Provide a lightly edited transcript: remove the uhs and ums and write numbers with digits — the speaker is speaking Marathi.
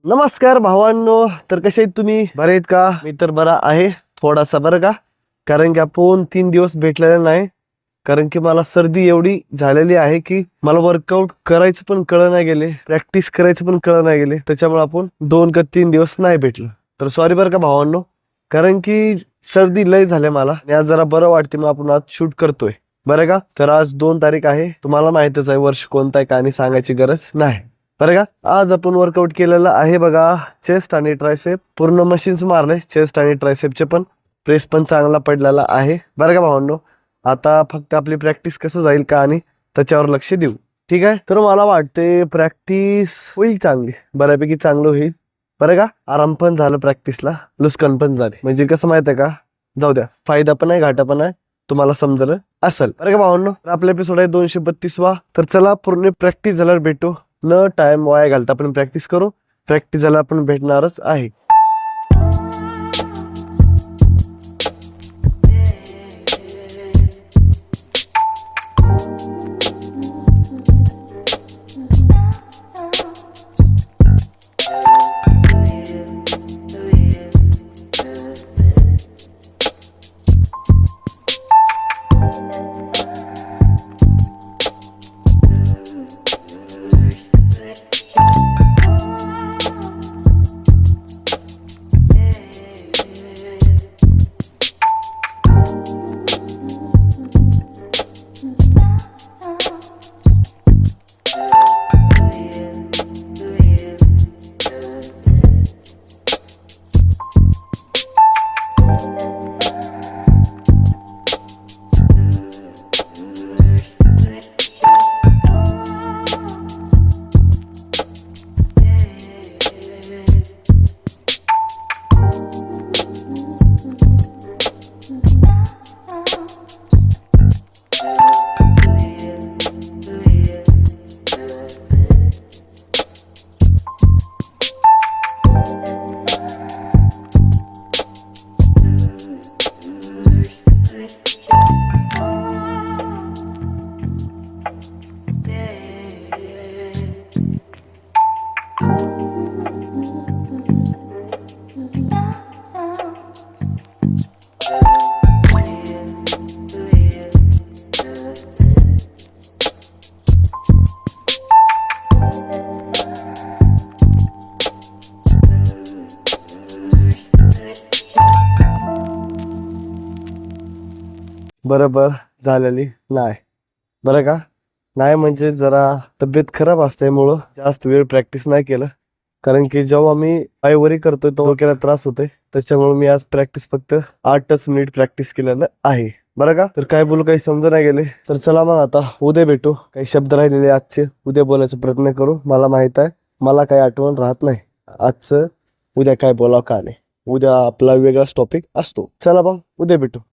नमस्कार भावांनो, तर कसे आहेत तुम्ही? बरे आहेत का? मी तर बरा आहे, थोडासा बरं का. कारण की आपण 3 दिवस भेटलेला नाही. कारण की मला सर्दी एवढी झालेली आहे की मला वर्कआउट करायचं पण कळ नाही गेले, प्रॅक्टिस करायचं पण कळ नाही गेले. त्याच्यामुळे आपण 2 का 3 दिवस नाही भेटलो. तर सॉरी बरं का भावांनो, कारण की सर्दी लय झाले मला आणि आज जरा बरं वाटते, मग आपण आज शूट करतोय बरं का. तर आज 2 तारीख आहे, तुम्हाला माहितच आहे वर्ष कोणतं आहे का आणि सांगायची गरज नाही बरं का. आज आपण वर्कआउट केलेलं आहे बघा, चेस्ट आणि ट्रायसेप पूर्ण मशीन्स मारले, चेस्ट आणि ट्रायसेपचे पण प्रेस पण चांगला पडलेला आहे बरं का भावांनो. आता फक्त आपली प्रॅक्टिस कसं जाईल का आणि त्याच्यावर लक्ष देऊ, ठीक आहे. तर मला वाटते प्रॅक्टिस होईल चांगली, बऱ्यापैकी चांगलं होईल बरं का. आराम पण झालं प्रॅक्टिसला, लुस्कान पण झाले, म्हणजे कसं माहित आहे का, जाऊ द्या, फायदा पण आहे घाटा पण आहे, तुम्हाला समजलं असेल बरं का भावांनो. आपला एपिसोड आहे 232वा. तर चला पूर्ण प्रॅक्टिस झाल्यावर भेटू, न टाइम वाया घालता आपण प्रॅक्टिस करू. प्रॅक्टिस झाला आपण भेटणारच आहे. बरोबर झालेली नाही बरं का. नाही म्हणजे जरा तब्येत खराब असल्यामुळं जास्त वेळ प्रॅक्टिस नाही केलं. कारण की जेव्हा मी पायवरी करतोय तो डोक्याला त्रास होतोय, त्याच्यामुळे मी आज प्रॅक्टिस फक्त 8 मिनिट प्रॅक्टिस केलेलं आहे बरं का. तर काय बोलू काही समजा नाही गेले. तर चला मग आता उद्या भेटू. काही शब्द राहिलेले आजचे उद्या बोलायचा प्रयत्न करू. मला माहित आहे मला काही आठवण राहत नाही आजचं, उद्या काय बोलावं का नाही. उद्या आपला वेगळाच टॉपिक असतो. चला मग उद्या भेटू.